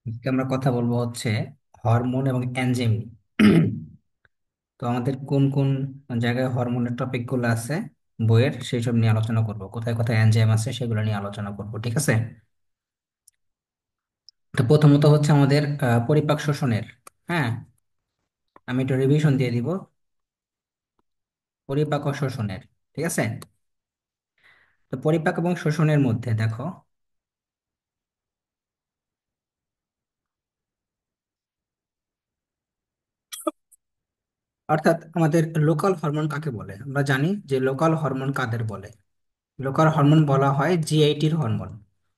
আজকে আমরা কথা বলবো হচ্ছে হরমোন এবং এনজাইম নিয়ে। তো আমাদের কোন কোন জায়গায় হরমোনের টপিক গুলো আছে বইয়ের সেই সব নিয়ে আলোচনা করব, কোথায় কোথায় এনজাইম আছে সেগুলো নিয়ে আলোচনা করব, ঠিক আছে? তো প্রথমত হচ্ছে আমাদের পরিপাক শোষণের। হ্যাঁ, আমি একটু রিভিশন দিয়ে দিব পরিপাক ও শোষণের, ঠিক আছে? তো পরিপাক এবং শোষণের মধ্যে দেখো, অর্থাৎ আমাদের লোকাল হরমোন কাকে বলে আমরা জানি যে লোকাল হরমোন কাদের বলে। লোকাল হরমোন বলা হয় জিআইটির হরমোন,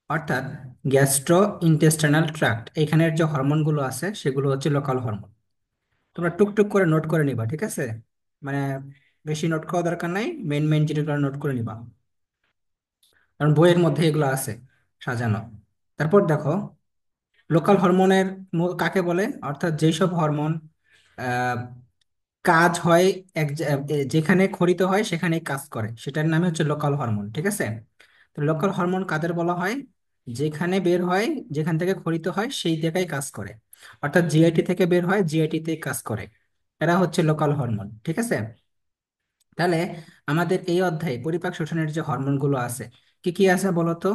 অর্থাৎ গ্যাস্ট্রো ইন্টেস্টাইনাল ট্র্যাক্ট, এখানের যে হরমোনগুলো আছে সেগুলো হচ্ছে লোকাল হরমোন। তোমরা টুকটুক করে নোট করে নিবা, ঠিক আছে? মানে বেশি নোট করা দরকার নাই, মেন মেন যেগুলো নোট করে নিবা, কারণ বইয়ের মধ্যে এগুলো আছে সাজানো। তারপর দেখো, লোকাল হরমোনের কাকে বলে, অর্থাৎ যেসব হরমোন আহ, কাজ হয় যেখানে খরিত হয় সেখানেই কাজ করে, সেটার নামে হচ্ছে লোকাল হরমোন, ঠিক আছে? তো লোকাল হরমোন কাদের বলা হয়? যেখানে বের হয়, যেখান থেকে খরিত হয় সেই জায়গায় কাজ করে, অর্থাৎ জিআইটি থেকে বের হয় জিআইটি তে কাজ করে। এরা হচ্ছে লোকাল হরমোন, ঠিক আছে? তাহলে আমাদের এই অধ্যায়ে পরিপাক শোষণের যে হরমোনগুলো আছে, কি কি আছে বলতো?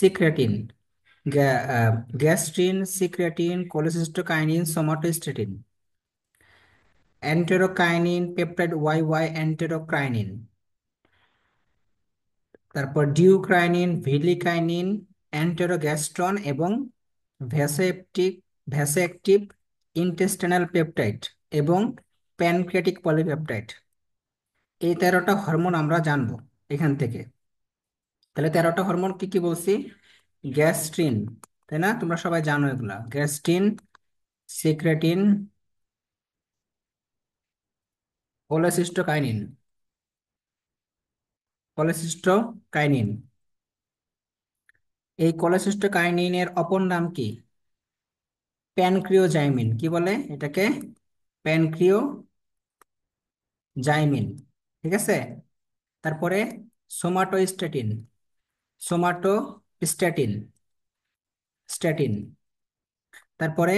Secretin, gastrin, secretin, cholecystokinin, somatostatin, enterokinin, peptide Y Y enterokinin, তারপর ডিউক্রাইনিন, ভিলিকাইনিন, অ্যান্টেরোগ্যাস্ট্রন এবং ভ্যাসোএক্টিভ ভ্যাসোএক্টিভ ইন্টেস্টিনাল পেপটাইড এবং প্যানক্রিয়াটিক পলিপেপটাইড। এই 13টা হরমোন আমরা জানবো এখান থেকে। তাহলে 13টা হরমোন কি কি বলছি? গ্যাস্ট্রিন, তাই না? তোমরা সবাই জানো এগুলা, গ্যাস্ট্রিন, সিক্রেটিন, কোলেসিস্টোকাইনিন, কোলেসিস্টোকাইনিন। এই কোলেসিস্টোকাইনিনের অপর নাম কি? প্যানক্রিওজাইমিন। কি বলে এটাকে? প্যানক্রিওজাইমিন, ঠিক আছে? তারপরে সোমাটোস্ট্যাটিন, সোমাটোস্ট্যাটিন, স্ট্যাটিন। তারপরে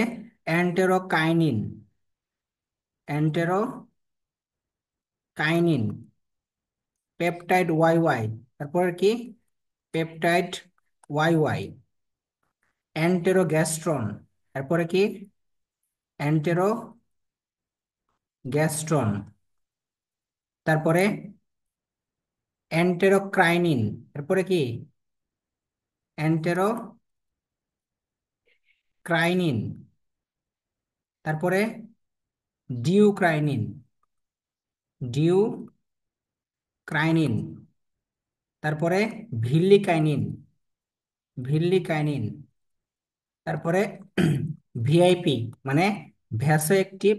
enterokinin, enterokinin, peptide Y Y. তারপরে কি? Peptide Y Y, enterogastrone. তারপরে কি? অ্যান্টেরোগ্যাস্ট্রন। তারপরে অ্যান্টেরোক্রাইনিন। তারপরে কি? অ্যান্টেরোক্রাইনিন। তারপরে ডিউক্রাইনিন, ডিউক্রাইনিন। তারপরে ভিল্লিকাইনিন, ভিল্লিকাইনিন। তারপরে ভিআইপি মানে ভ্যাসো অ্যাক্টিভ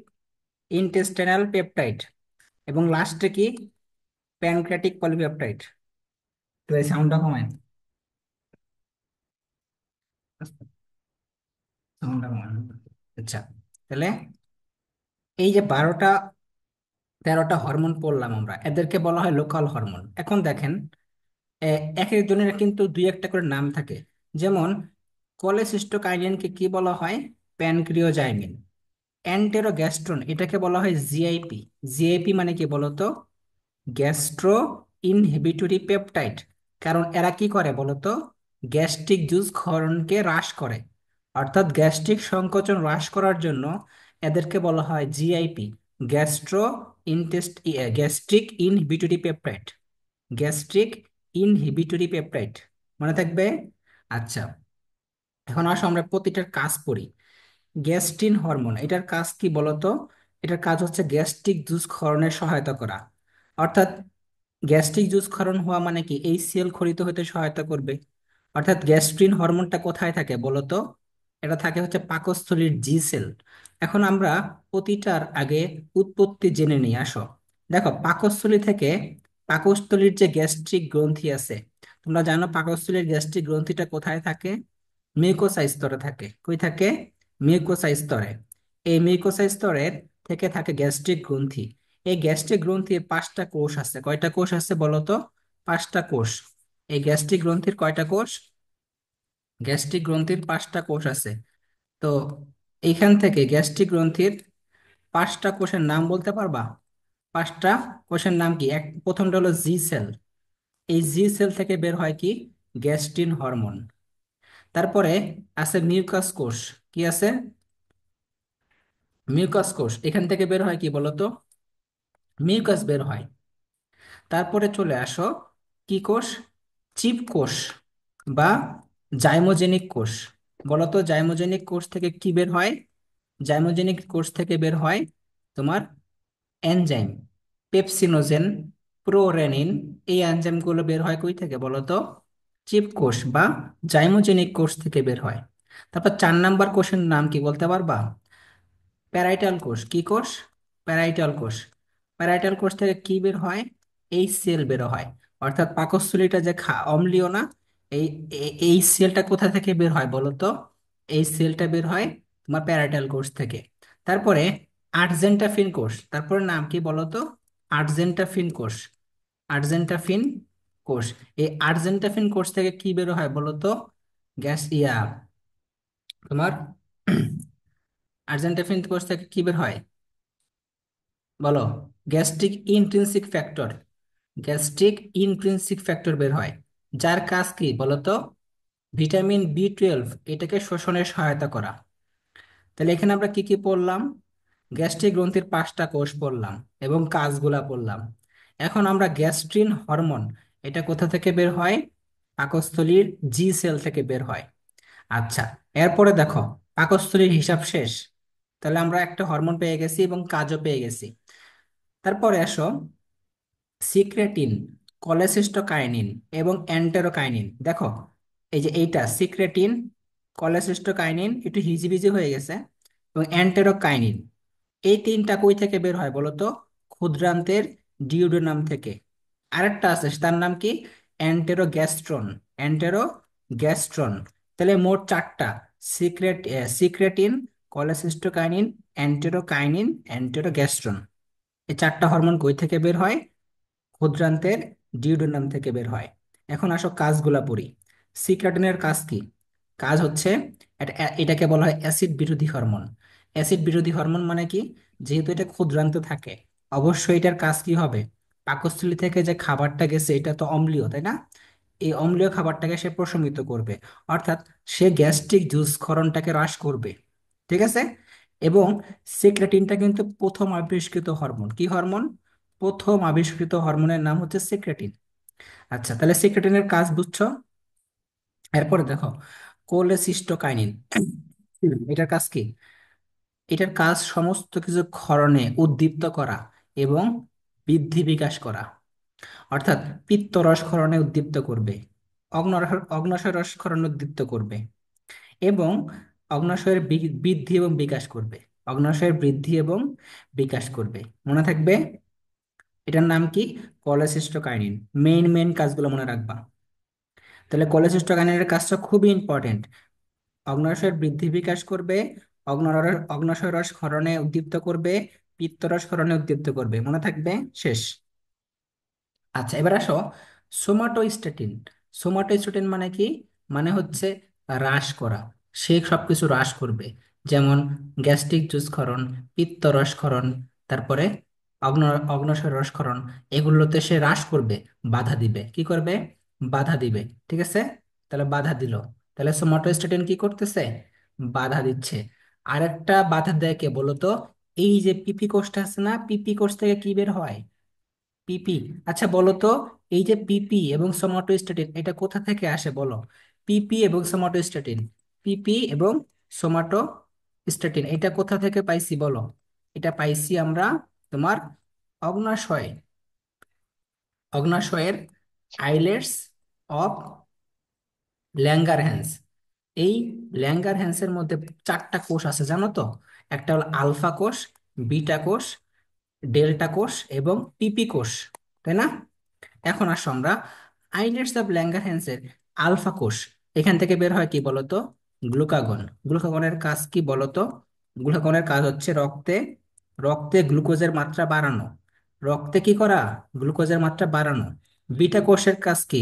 ইন্টেস্টিনাল পেপটাইড। এবং লাস্টে কি? Pancreatic polypeptide. তো এই সাউন্ডটা কমায়, সাউন্ডটা কমায়। আচ্ছা, তাহলে এই যে 13টা হরমোন পড়লাম আমরা, এদেরকে বলা হয় লোকাল হরমোন। এখন দেখেন, এক একজনের কিন্তু দুই একটা করে নাম থাকে। যেমন কোলেসিস্টোকাইনিনকে কি বলা হয়? প্যানক্রিওজাইমিন। অ্যান্টেরোগ্যাস্ট্রন এটাকে বলা হয় জিআইপি। জিআইপি মানে কি বলতো? Gastro inhibitory peptide. কারণ এরা কি করে বলতো? গ্যাস্ট্রিক জুস ক্ষরণকে হ্রাস করে, অর্থাৎ গ্যাস্ট্রিক সংকোচন হ্রাস করার জন্য এদেরকে বলা হয় GIP, gastro gastric inhibitory peptide, gastric inhibitory peptide. মনে থাকবে? আচ্ছা, এখন আসো আমরা প্রতিটার কাজ পড়ি। গ্যাস্ট্রিন হরমোন, এটার কাজ কি বলতো? এটার কাজ হচ্ছে গ্যাস্ট্রিক জুস ক্ষরণে সহায়তা করা। অর্থাৎ গ্যাস্ট্রিক জুস ক্ষরণ হওয়া মানে কি? এই সেল ক্ষরিত হতে সহায়তা করবে। অর্থাৎ গ্যাস্ট্রিন হরমোনটা কোথায় থাকে বলতো? এটা থাকে হচ্ছে পাকস্থলীর জি সেল। এখন আমরা প্রতিটার আগে উৎপত্তি জেনে নিই, আসো। দেখো, পাকস্থলীর যে গ্যাস্ট্রিক গ্রন্থি আছে, তোমরা জানো পাকস্থলীর গ্যাস্ট্রিক গ্রন্থিটা কোথায় থাকে? মিউকোসা স্তরে থাকে। কই থাকে? মিউকোসা স্তরে। এই মিউকোসা স্তরের থেকে থাকে গ্যাস্ট্রিক গ্রন্থি। এই গ্যাস্ট্রিক গ্রন্থির 5টা কোষ আছে। কয়টা কোষ আছে বলো তো? 5টা কোষ। এই গ্যাস্ট্রিক গ্রন্থির কয়টা কোষ? গ্যাস্ট্রিক গ্রন্থির 5টা কোষ আছে। তো এইখান থেকে গ্যাস্ট্রিক গ্রন্থির 5টা কোষের নাম বলতে পারবা? 5টা কোষের নাম কি? প্রথমটা হলো জি সেল। এই জি সেল থেকে বের হয় কি? Gastrin hormone. তারপরে আছে মিউকাস কোষ। কি আছে? মিউকাস কোষ। এখান থেকে বের হয় কি বলতো? মিউকাস বের হয়। তারপরে চলে আসো কি কোষ? চিপ কোষ বা জাইমোজেনিক কোষ। বলতো জাইমোজেনিক কোষ থেকে কি বের হয়? জাইমোজেনিক কোষ থেকে বের হয় তোমার এনজাইম, পেপসিনোজেন, প্রোরেনিন। এই এনজাইমগুলো বের হয় কই থেকে বলতো? চিপ কোষ বা জাইমোজেনিক কোষ থেকে বের হয়। তারপর 4 নাম্বার কোষের নাম কি বলতে পারবা? প্যারাইটাল কোষ। কি কোষ? প্যারাইটাল কোষ। প্যারাইটাল কোষ থেকে কি বের হয়? এই সেল বের হয়। অর্থাৎ পাকস্থলীটা যে অম্লীয় না, এই এই সেলটা কোথা থেকে বের হয় বলো তো? এই সেলটা বের হয় তোমার প্যারাইটাল কোষ থেকে। তারপরে আর্জেন্টাফিন কোষ। তারপরে নাম কি বলো তো? আর্জেন্টাফিন কোষ। আর্জেন্টাফিন কোষ। এই আর্জেন্টাফিন কোষ থেকে কি বের হয় বলো তো? গ্যাস তোমার আর্জেন্টাফিন কোষ থেকে কি বের হয় বলো? Gastric intrinsic factor. Gastric intrinsic factor বের হয়, যার কাজ কি বলতো? ভিটামিন বি 12 এটাকে শোষণে সহায়তা করা। তাহলে এখানে আমরা কি কি পড়লাম? গ্যাস্ট্রিক গ্রন্থির 5টা কোষ পড়লাম এবং কাজগুলা পড়লাম। এখন আমরা গ্যাস্ট্রিন হরমোন, এটা কোথা থেকে বের হয়? পাকস্থলীর জি সেল থেকে বের হয়। আচ্ছা, এরপরে দেখো, পাকস্থলীর হিসাব শেষ। তাহলে আমরা একটা হরমোন পেয়ে গেছি এবং কাজও পেয়ে গেছি। তারপরে আসো সিক্রেটিন, কলেসিস্টোকাইনিন এবং এন্টেরোকাইনিন। দেখো, এই যে এইটা সিক্রেটিন, কলেসিস্টোকাইনিন একটু হিজিবিজি হয়ে গেছে, এবং এন্টেরোকাইনিন। এই 3টা কই থেকে বের হয় বলো তো? ক্ষুদ্রান্তের ডিউডেনাম থেকে। আরেকটা আছে, তার নাম কি? অ্যান্টেরোগ্যাস্ট্রন। অ্যান্টেরোগ্যাস্ট্রন। তাহলে মোট 4টা: সিক্রেটিন, কলেসিস্টোকাইনিন, অ্যান্টেরোকাইনিন, অ্যান্টেরোগ্যাস্ট্রন। এই 4টা হরমোন কই থেকে বের হয়? ক্ষুদ্রান্তের ডিউডেনাম থেকে বের হয়। এখন আসো কাজগুলা পড়ি। সিক্রেটিনের কাজ কি? কাজ হচ্ছে, এটাকে বলা হয় অ্যাসিড বিরোধী হরমোন। অ্যাসিড বিরোধী হরমোন মানে কি? যেহেতু এটা ক্ষুদ্রান্তে থাকে, অবশ্যই এটার কাজ কি হবে? পাকস্থলী থেকে যে খাবারটা গেছে এটা তো অম্লীয়, তাই না? এই অম্লীয় খাবারটাকে সে প্রশমিত করবে, অর্থাৎ সে গ্যাস্ট্রিক জুস ক্ষরণটাকে হ্রাস করবে। ঠিক আছে? এবং সিক্রেটিনটা কিন্তু প্রথম আবিষ্কৃত হরমোন। কি হরমোন? প্রথম আবিষ্কৃত হরমোনের নাম হচ্ছে সিক্রেটিন। আচ্ছা, তাহলে সিক্রেটিনের কাজ বুঝছো? এরপরে দেখো কোলেসিস্টোকাইনিন। এটার কাজ কি? এটার কাজ সমস্ত কিছু ক্ষরণে উদ্দীপ্ত করা এবং বৃদ্ধি বিকাশ করা। অর্থাৎ পিত্তরস ক্ষরণে উদ্দীপ্ত করবে, অগ্ন্যাশয় রস ক্ষরণে উদ্দীপ্ত করবে, এবং অগ্ন্যাশয়ের বৃদ্ধি এবং বিকাশ করবে। অগ্ন্যাশয়ের বৃদ্ধি এবং বিকাশ করবে, মনে থাকবে। এটার নাম কি? কলেসিস্টোকাইনিন। মেইন মেইন কাজগুলো মনে রাখবা। তাহলে কলেসিস্টোকাইনিনের কাজটা খুবই ইম্পর্টেন্ট। অগ্ন্যাশয়ের বৃদ্ধি বিকাশ করবে, অগ্ন্যাশয় রস ক্ষরণে উদ্দীপ্ত করবে, পিত্তরস ক্ষরণে উদ্দীপ্ত করবে, মনে থাকবে। শেষ। আচ্ছা, এবার আসো সোমাটোস্ট্যাটিন। সোমাটোস্ট্যাটিন মানে কি? মানে হচ্ছে হ্রাস করা। সে সবকিছু হ্রাস করবে, যেমন গ্যাস্ট্রিক জুস ক্ষরণ, পিত্ত রসক্ষরণ, তারপরে অগ্ন অগ্ন্যাশয় রসক্ষরণ। এগুলোতে সে হ্রাস করবে, বাধা দিবে। কি করবে? বাধা দিবে। ঠিক আছে? তাহলে বাধা দিল। তাহলে সোমাটোস্ট্যাটিন কি করতেছে? বাধা দিচ্ছে। আরেকটা বাধা দেয় কে বলো তো? এই যে পিপি কোষটা আছে না, পিপি কোষ থেকে কি বের হয়? পিপি। আচ্ছা বলো তো, এই যে পিপি এবং সোমাটোস্ট্যাটিন এটা কোথা থেকে আসে বলো? পিপি এবং সোমাটোস্ট্যাটিন, পিপি এবং সোমাটোস্ট্যাটিন এটা কোথা থেকে পাইছি বলো? এটা পাইছি আমরা তোমার অগ্ন্যাশয়, অগ্ন্যাশয়ের আইলেটস অফ ল্যাঙ্গারহ্যান্স। এই ল্যাঙ্গারহ্যান্সের মধ্যে 4টা কোষ আছে জানো তো? একটা হলো আলফা কোষ, বিটা কোষ, ডেল্টা কোষ এবং পিপি কোষ, তাই না? এখন আসো আমরা আইলেটস অফ ল্যাঙ্গারহ্যান্সের আলফা কোষ। এখান থেকে বের হয় কি বলতো? গ্লুকাগন। গ্লুকাগনের কাজ কি বলতো? গ্লুকাগনের কাজ হচ্ছে রক্তে রক্তে গ্লুকোজের মাত্রা বাড়ানো। রক্তে কি করা? গ্লুকোজের মাত্রা বাড়ানো। বিটা কোষের কাজ কি?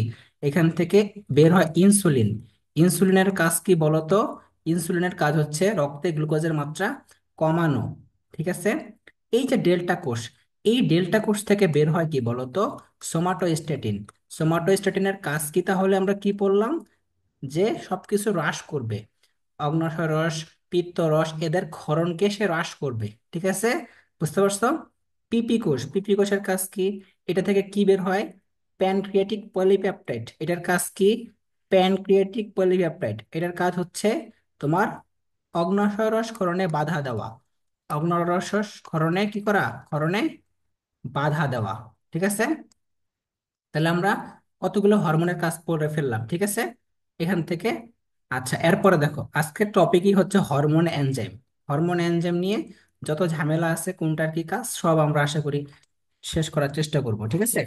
এখান থেকে বের হয় ইনসুলিন। ইনসুলিনের কাজ কি বলতো? ইনসুলিনের কাজ হচ্ছে রক্তে গ্লুকোজের মাত্রা কমানো। ঠিক আছে। এই যে ডেল্টা কোষ, এই ডেল্টা কোষ থেকে বের হয় কি বলতো? সোমাটোস্ট্যাটিন। সোমাটোস্ট্যাটিনের কাজ কি তাহলে আমরা কি বললাম? যে সবকিছু হ্রাস করবে, অগ্ন্যাশয় রস, পিত্ত রস, এদের ক্ষরণকে সে হ্রাস করবে। ঠিক আছে, বুঝতে পারছো? পিপি কোষ, পিপি কোষের কাজ কি? এটা থেকে কি বের হয়? Pancreatic polypeptide. এটার কাজ কি? প্যানক্রিয়াটিক পলিপেপটাইড, এটার কাজ হচ্ছে তোমার অগ্ন্যাশয় রস ক্ষরণে বাধা দেওয়া। অগ্ন্যাশয় রস ক্ষরণে কি করা? ক্ষরণে বাধা দেওয়া। ঠিক আছে, তাহলে আমরা কতগুলো হরমোনের কাজ পড়ে ফেললাম। ঠিক আছে এখান থেকে। আচ্ছা, এরপরে দেখো আজকের টপিকই হচ্ছে হরমোন এনজাইম। হরমোন এনজাইম নিয়ে যত ঝামেলা আছে, কোনটার কি কাজ, সব আমরা আশা করি শেষ করার চেষ্টা করব। ঠিক আছে,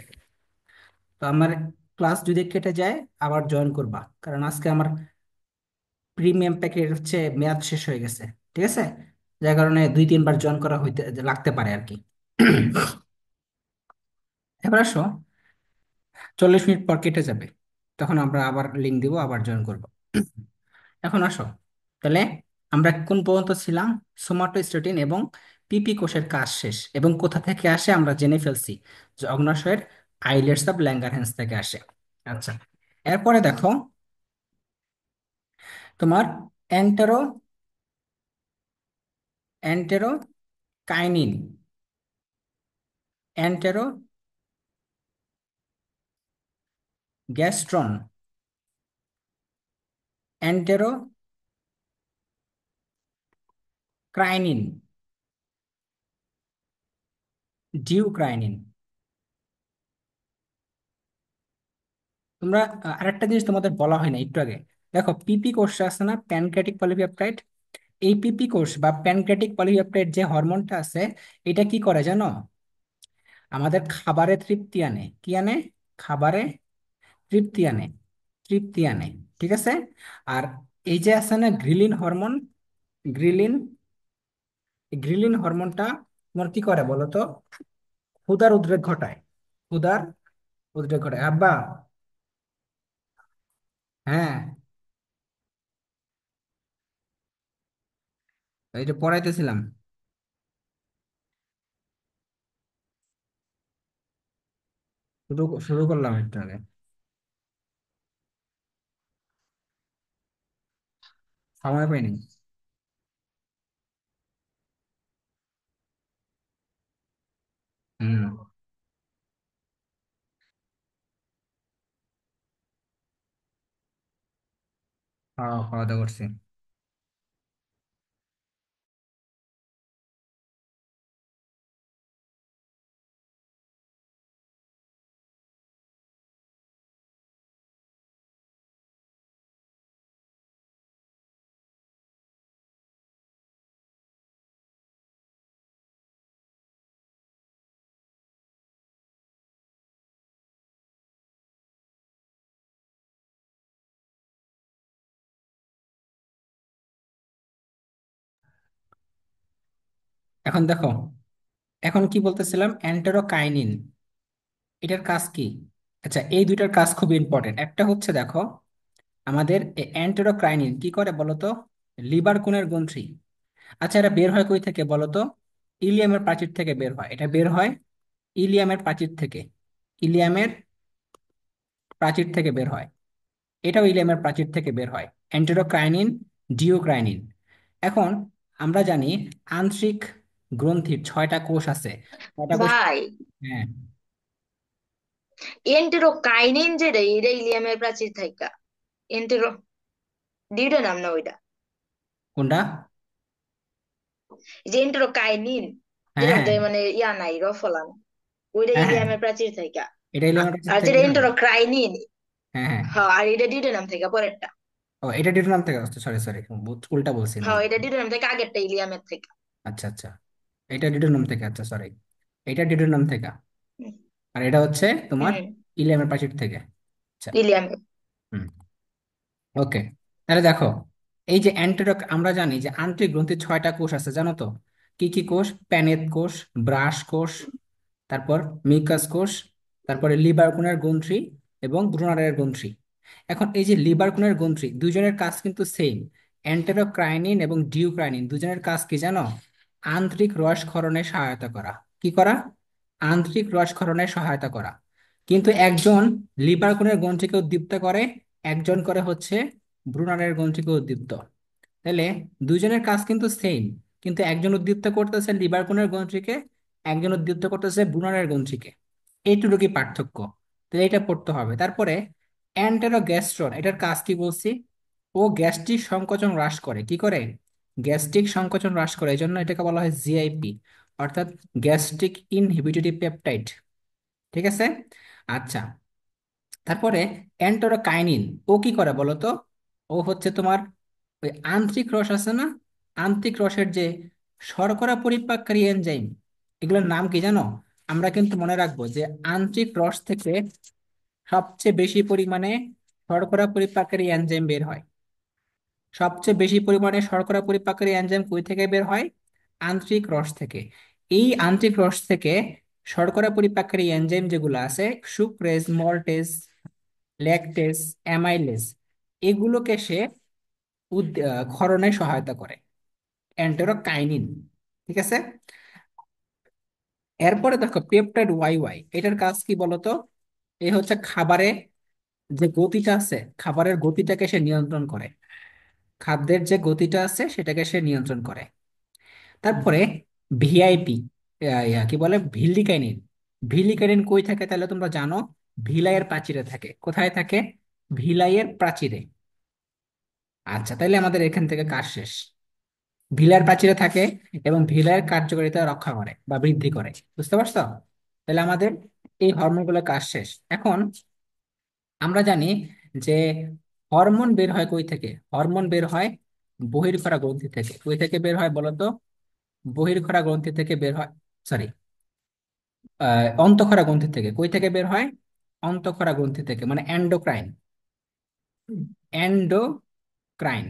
তো আমার ক্লাস যদি কেটে যায় আবার জয়েন করবা, কারণ আজকে আমার প্রিমিয়াম প্যাকেজ হচ্ছে মেয়াদ শেষ হয়ে গেছে। ঠিক আছে, যার কারণে 2-3 বার জয়েন করা হইতে লাগতে পারে আর কি। এবার আসো, 40 মিনিট পর কেটে যাবে, তখন আমরা আবার লিঙ্ক দিব, আবার জয়েন করব। এখন আসো, তাহলে আমরা কোন পর্যন্ত ছিলাম? সোমাটোস্ট্যাটিন এবং পিপি কোষের কাজ শেষ, এবং কোথা থেকে আসে আমরা জেনে ফেলছি, যে অগ্ন্যাশয়ের আইলেটস অফ ল্যাঙ্গারহ্যান্স থেকে আসে। আচ্ছা, এরপরে দেখো তোমার entero enterokinin, enterogastrone, enterocrinin, duocrinin. তোমরা আরেকটা জিনিস তোমাদের বলা হয় না একটু আগে, দেখো পিপি কোষ আছে না, প্যানক্রিয়াটিক পলিপেপটাইড। এই পিপি কোষ বা প্যানক্রিয়াটিক পলিপেপটাইড যে হরমোনটা আছে, এটা কি করে জানো? আমাদের খাবারে তৃপ্তি আনে। কি আনে? খাবারে তৃপ্তি আনে, তৃপ্তি আনে। ঠিক আছে। আর এই যে আছে না গ্রিলিন হরমোন, গ্রিলিন, এই গ্রিলিন হরমোনটা তোমার কি করে বলো তো? ক্ষুধার উদ্রেক ঘটায়। ক্ষুধার উদ্রেক ঘটায়। আব্বা, হ্যাঁ, এই যে পড়াইতেছিলাম, শুরু শুরু করলাম একটু আগে, সময় পাইনি। হুম। খাওয়া খাওয়া দাওয়া করছি। এখন দেখো, এখন কি বলতেছিলাম? এন্টেরোকাইনিন, এটার কাজ কি? আচ্ছা, এই দুইটার কাজ খুব ইম্পর্টেন্ট। একটা হচ্ছে দেখো, আমাদের এন্টেরোক্রাইনিন কি করে বলতো? লিভার কোণের গ্রন্থি। আচ্ছা, এটা বের হয় কই থেকে বলতো? ইলিয়ামের প্রাচীর থেকে বের হয়। এটা বের হয় ইলিয়ামের প্রাচীর থেকে। ইলিয়ামের প্রাচীর থেকে বের হয়। এটাও ইলিয়ামের প্রাচীর থেকে বের হয়। এন্টেরোক্রাইনিন, ডিওক্রাইনিন। এখন আমরা জানি আন্ত্রিক গ্রন্থির 6টা কোষ আছে। 6টা কোষ। ভাই, হ্যাঁ। এন্টেরোকাইনিন যেটা এটা ইলিয়ামের প্রাচীর থাইকা এন্টেরো দুইটা নাম না ওইটা? কোনটা? এই যে এন্টেরোকাইনিন, হ্যাঁ, যেটার হ্যাঁ, মধ্যে মানে ইয়া নাই, রফলা নাই, ওইটা হ্যাঁ, হ্যাঁ, ইলিয়ামের প্রাচীর থাইকা। এটা ইলিয়ামের প্রাচীর আর থেকে যেটা বের হয়। এন্টেরোক্রাইনিন, হ্যাঁ, হ্যাঁ। হ্যাঁ, আর এটা দুইটা নাম থাইকা পরেরটা। ও, এটা ডিউটোনাম নাম থেকে আসছে, সরি সরি, উল্টা বলছি আমি। হ্যাঁ, এটা দুইটা নাম থেকে, আগেরটা ইলিয়ামের থেকে। আচ্ছা, আচ্ছা, এটা ডিউটোনাম নাম থেকে, আচ্ছা সরি, এটা ডিউটোনাম নাম থেকে। হুম। আর এটা হচ্ছে তোমার হুম, ইলিয়ামের প্রাচীর থেকে। আচ্ছা। ইলিয়ামের। হুম। ওকে, তাহলে দেখো, এই যে অ্যান্টেরক, আমরা জানি যে আন্ত্রিক গ্রন্থির 6টা কোষ আছে, জানো তো? কি কি কোষ? প্যানেট কোষ, ব্রাশ কোষ, তারপর মিউকাস কোষ, তারপরে লিবার কোণের গ্রন্থি এবং ব্রুনারের গ্রন্থি। এখন এই যে লিবার কোণের গ্রন্থি, দুইজনের কাজ কিন্তু সেম। এন্টেরোক্রাইনিন এবং ডিউক্রাইনিন দুজনের কাজ কি জানো? আন্তরিক রস ক্ষরণে সহায়তা করা। কি করা? আন্তরিক রস ক্ষরণে সহায়তা করা। কিন্তু একজন লিভার কোণের গ্রন্থিকে উদ্দীপ্ত করে, একজন করে হচ্ছে ব্রুনারের গ্রন্থিকে উদ্দীপ্ত। তাহলে দুজনের কাজ কিন্তু সেম, কিন্তু একজন উদ্দীপ্ত করতেছে লিভার কোণের গ্রন্থিকে, একজন উদ্দীপ্ত করতেছে ব্রুনারের গ্রন্থিকে। এইটুকু কি পার্থক্য? তাহলে এটা পড়তে হবে। তারপরে অ্যান্টেরোগ্যাস্ট্রন, এটার কাজ কি বলছি? ও গ্যাস্ট্রিক সংকোচন হ্রাস করে। কি করে? গ্যাস্ট্রিক সংকোচন হ্রাস করে, এই জন্য এটাকে বলা হয় জিআইপি, অর্থাৎ গ্যাস্ট্রিক ইনহিবিটরি পেপটাইড। ঠিক আছে। আচ্ছা, তারপরে অ্যান্টোরাকাইনিন, ও কি করে বলো তো? ও হচ্ছে তোমার ওই আন্ত্রিক রস আছে না, আন্ত্রিক রসের যে শর্করা পরিপাককারী এনজাইম, এগুলোর নাম কি জানো? আমরা কিন্তু মনে রাখবো যে আন্ত্রিক রস থেকে সবচেয়ে বেশি পরিমাণে শর্করা পরিপাককারী এনজাইম বের হয়। সবচেয়ে বেশি পরিমাণে শর্করা পরিপাককারী এনজাইম কই থেকে বের হয়? আন্ত্রিক রস থেকে। এই আন্ত্রিক রস থেকে শর্করা পরিপাককারী এনজাইম যেগুলো আছে, সুক্রেজ, মল্টেজ, ল্যাকটেজ, অ্যামাইলেজ, এগুলোকে সে ক্ষরণে সহায়তা করে, এন্টেরোকাইনিন। ঠিক আছে। এরপরে দেখো পেপটাইড ওয়াই ওয়াই, এটার কাজ কি বলতো? এ হচ্ছে খাবারে যে গতিটা আছে, খাবারের গতিটাকে সে নিয়ন্ত্রণ করে। খাদ্যের যে গতিটা আছে সেটাকে সে নিয়ন্ত্রণ করে। তারপরে ভিআইপি, কি বলে, ভিলিকাইনিন। ভিলিকাইনিন কই থাকে তাহলে তোমরা জানো? ভিলাইয়ের প্রাচীরে থাকে। কোথায় থাকে? ভিলাইয়ের প্রাচীরে। আচ্ছা, তাইলে আমাদের এখান থেকে কাজ শেষ। ভিলার প্রাচীরে থাকে এবং ভিলার কার্যকারিতা রক্ষা করে বা বৃদ্ধি করে। বুঝতে পারছো? তাহলে আমাদের এই হরমোনগুলোর কাজ শেষ। এখন আমরা জানি যে হরমোন বের হয় কই থেকে? হরমোন বের হয় বহির্ক্ষরা গ্রন্থি থেকে। কই থেকে বের হয় বলতো? বহির্ক্ষরা গ্রন্থি থেকে বের হয়, সরি, অন্তঃক্ষরা গ্রন্থি থেকে। কই থেকে বের হয়? অন্তঃক্ষরা গ্রন্থি থেকে, মানে এন্ডোক্রাইন। এন্ডোক্রাইন,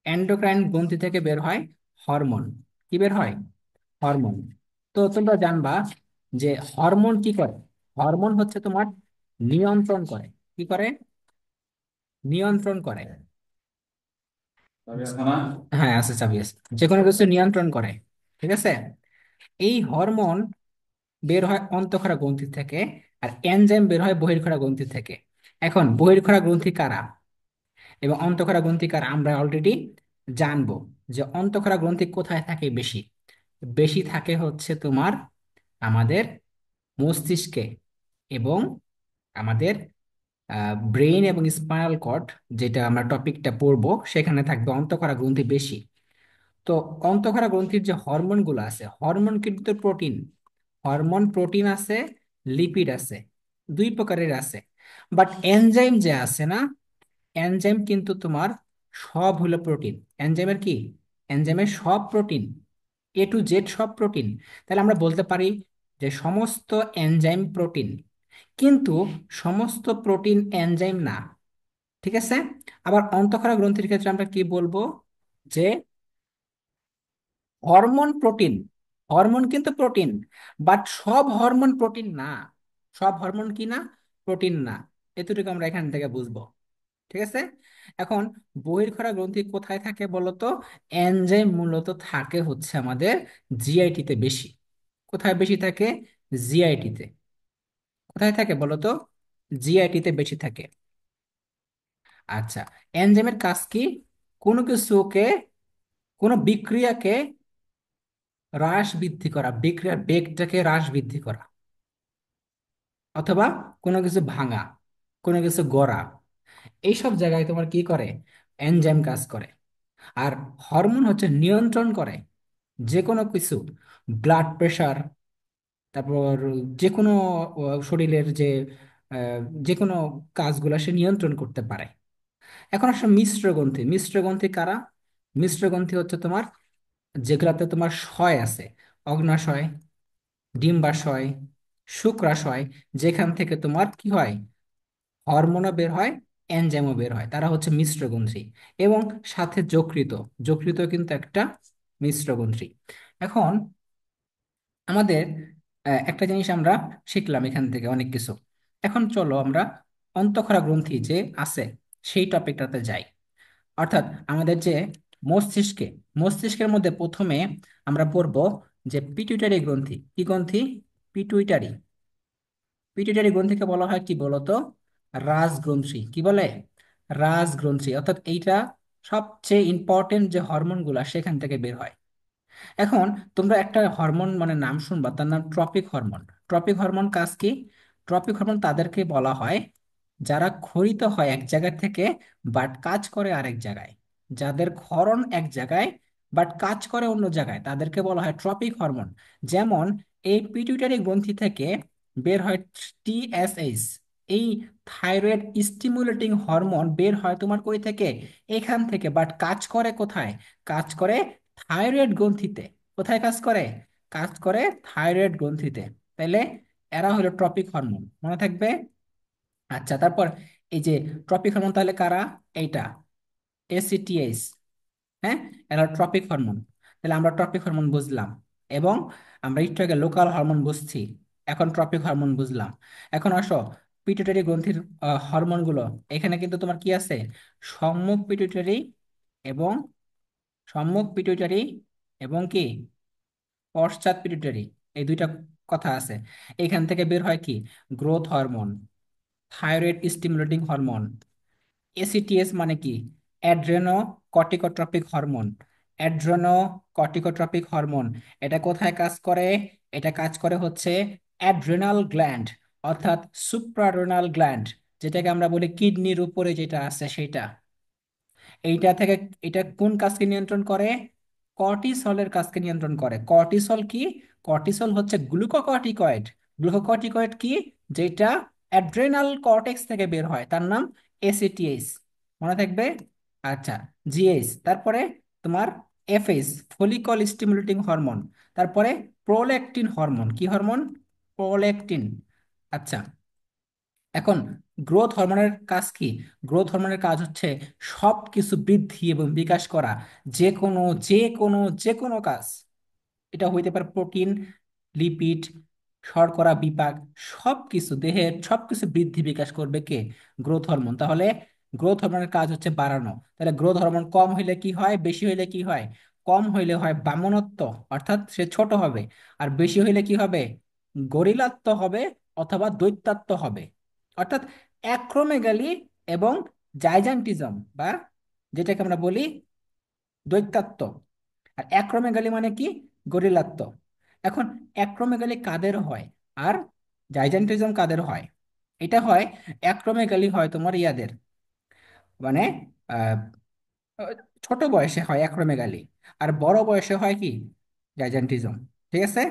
এন্ডোক্রাইন গ্রন্থি থেকে বের হয় হরমোন। কি বের হয়? হরমোন। তো তোমরা জানবা যে হরমোন কি করে। হরমোন হচ্ছে তোমার নিয়ন্ত্রণ করে। কি করে? নিয়ন্ত্রণ করে। হ্যাঁ, আছে, চাবি আছে। যে কোনো কিছু নিয়ন্ত্রণ করে। ঠিক আছে। এই হরমোন বের হয় অন্তঃক্ষরা গ্রন্থি থেকে, আর এনজাইম বের হয় বহির্ক্ষরা গ্রন্থি থেকে। এখন বহির্ক্ষরা গ্রন্থি কারা এবং অন্তঃক্ষরা গ্রন্থি কারা আমরা অলরেডি জানবো। যে অন্তঃক্ষরা গ্রন্থি কোথায় থাকে বেশি? বেশি থাকে হচ্ছে তোমার আমাদের মস্তিষ্কে এবং আমাদের ব্রেইন এবং স্পাইনাল কর্ড, যেটা আমরা টপিকটা পড়বো সেখানে থাকবে অন্তঃক্ষরা গ্রন্থি বেশি। তো অন্তঃক্ষরা গ্রন্থির যে হরমোনগুলো আছে, হরমোন কিন্তু প্রোটিন। হরমোন প্রোটিন আছে, লিপিড আছে, দুই প্রকারের আছে। বাট এনজাইম যে আছে না, এনজাইম কিন্তু তোমার সব হলো প্রোটিন। এনজাইমের কি? এনজাইমের সব প্রোটিন, এ টু জেড সব প্রোটিন। তাহলে আমরা বলতে পারি যে সমস্ত এনজাইম প্রোটিন, কিন্তু সমস্ত প্রোটিন এনজাইম না। ঠিক আছে। আবার অন্তঃক্ষরা গ্রন্থির ক্ষেত্রে আমরা কি বলবো? যে হরমোন প্রোটিন, হরমোন কিন্তু প্রোটিন, বাট সব হরমোন প্রোটিন না। সব হরমোন কি না? প্রোটিন না। এতটুকু আমরা এখান থেকে বুঝবো। ঠিক আছে। এখন বহির্ক্ষরা গ্রন্থি কোথায় থাকে বলতো? এনজাইম মূলত থাকে হচ্ছে আমাদের জিআইটি তে বেশি। কোথায় বেশি থাকে? জিআইটি তে। কোথায় থাকে বলতো? জিআইটি তে বেশি থাকে। আচ্ছা, এনজাইমের কাজ কি? কোনো কিছুকে, কোনো বিক্রিয়াকে হ্রাস বৃদ্ধি করা, বিক্রিয়ার বেগটাকে হ্রাস বৃদ্ধি করা, অথবা কোনো কিছু ভাঙা, কোনো কিছু গড়া, এইসব জায়গায় তোমার কি করে? এনজাইম কাজ করে। আর হরমোন হচ্ছে নিয়ন্ত্রণ করে যে কোনো কিছু, ব্লাড প্রেশার, তারপর যে কোনো শরীরের যে আহ, যে কোনো কাজগুলো সে নিয়ন্ত্রণ করতে পারে। এখন আসলে মিশ্র গ্রন্থি, মিশ্র গ্রন্থি কারা? মিশ্র গ্রন্থি হচ্ছে তোমার যেগুলাতে তোমার শয় আছে, অগ্নাশয়, ডিম্বাশয়, শুক্রাশয়, যেখান থেকে তোমার কি হয়? হরমোনও বের হয়, এনজাইমও বের হয়, তারা হচ্ছে মিশ্রগ্রন্থি। এবং সাথে যকৃত, যকৃত কিন্তু একটা মিশ্রগ্রন্থি। এখন আমাদের একটা জিনিস আমরা শিখলাম এখান থেকে অনেক কিছু। এখন চলো আমরা অন্তঃক্ষরা গ্রন্থি যে আছে সেই টপিকটাতে যাই। অর্থাৎ আমাদের যে মস্তিষ্কে, মস্তিষ্কের মধ্যে প্রথমে আমরা পড়ব যে পিটুইটারি গ্রন্থি। কি গ্রন্থি? পিটুইটারি। পিটুইটারি গ্রন্থিকে বলা হয় কি বলতো? রাজগ্রন্থি। কি বলে? রাজগ্রন্থি। অর্থাৎ এইটা সবচেয়ে ইম্পর্টেন্ট যে হরমোনগুলা সেখান থেকে বের হয়। এখন তোমরা একটা হরমোন মানে নাম শুনবা, তার নাম ট্রপিক হরমোন। ট্রপিক হরমোন কাজ কি? ট্রপিক হরমোন তাদেরকে বলা হয় যারা ক্ষরিত হয় এক জায়গা থেকে, বাট কাজ করে আরেক জায়গায়। যাদের ক্ষরণ এক জায়গায় বাট কাজ করে অন্য জায়গায়, তাদেরকে বলা হয় ট্রপিক হরমোন। যেমন এই পিটুইটারি গ্রন্থি থেকে বের হয় টিএসএইচ। এই থাইরয়েড স্টিমুলেটিং হরমোন বের হয় তোমার কই থেকে? এখান থেকে, বাট কাজ করে কোথায়? কাজ করে থাইরয়েড গ্রন্থিতে। কোথায় কাজ করে? কাজ করে থাইরয়েড গ্রন্থিতে। তাইলে এরা হলো ট্রপিক হরমোন, মনে থাকবে। আচ্ছা, তারপর এই যে ট্রপিক হরমোন তাহলে কারা? এইটা এসিটিএইচ। হ্যাঁ, এরা ট্রপিক হরমোন। তাহলে আমরা ট্রপিক হরমোন বুঝলাম, এবং আমরা একটু আগে লোকাল হরমোন বুঝছি, এখন ট্রপিক হরমোন বুঝলাম। এখন আসো পিটুইটারি গ্রন্থির হরমোনগুলো। এখানে কিন্তু তোমার কি আছে? সম্মুখ পিটুইটারি এবং সম্মুখ পিটুইটারি এবং কি পশ্চাৎ পিটুইটারি, এই দুইটা কথা আছে। এখান থেকে বের হয় কি? Growth hormone, thyroid stimulating hormone. ACTH মানে কি? Adrenocorticotropic hormone. Adrenocorticotropic hormone. এটা কোথায় কাজ করে? এটা কাজ করে হচ্ছে অ্যাড্রেনাল গ্ল্যান্ড, অর্থাৎ সুপ্রারেনাল গ্ল্যান্ড, যেটাকে আমরা বলি কিডনির উপরে যেটা আছে সেটা। এইটা থেকে, এটা কোন কাজকে নিয়ন্ত্রণ করে? কর্টিসলের কাজকে নিয়ন্ত্রণ করে। কর্টিসল কি? কর্টিসল হচ্ছে গ্লুকোকর্টিকয়েড। গ্লুকোকর্টিকয়েড কি? যেটা অ্যাড্রেনাল কর্টেক্স থেকে বের হয়, তার নাম এসিটিএইচ। মনে থাকবে। আচ্ছা, জিএইচ। তারপরে তোমার এফএইচ, ফলিকল স্টিমুলেটিং হরমোন। তারপরে প্রোল্যাকটিন হরমোন। কি হরমোন? প্রোল্যাকটিন। আচ্ছা, এখন গ্রোথ হরমোনের কাজ কি? গ্রোথ হরমোনের কাজ হচ্ছে সব কিছু বৃদ্ধি এবং বিকাশ করা। যে কোনো কাজ। এটা হইতে পারে প্রোটিন, লিপিড, শর্করা বিপাক, সবকিছু, দেহের সবকিছু বৃদ্ধি বিকাশ করবে কে? Growth hormone. তাহলে গ্রোথ হরমোনের কাজ হচ্ছে বাড়ানো। তাহলে গ্রোথ হরমোন কম হইলে কি হয়, বেশি হইলে কি হয়? কম হইলে হয় বামনত্ব, অর্থাৎ সে ছোট হবে। আর বেশি হইলে কি হবে? গরিলাত্ব হবে, অথবা দৈত্যাত্ব হবে। অর্থাৎ অ্যাক্রোমেগালি এবং জাইজান্টিজম, বা যেটাকে আমরা বলি দৈত্যাত্ব। আর অ্যাক্রোমেগালি মানে কি? গরিলাত্ব। এখন অ্যাক্রোমেগালি কাদের হয় আর জাইজান্টিজম কাদের হয়? এটা হয়, অ্যাক্রোমেগালি হয় তোমার ইয়াদের, মানে আহ, আহ, ছোট বয়সে হয় অ্যাক্রোমেগালি। আর বড় বয়সে হয় কি? জাইজান্টিজম। ঠিক আছে?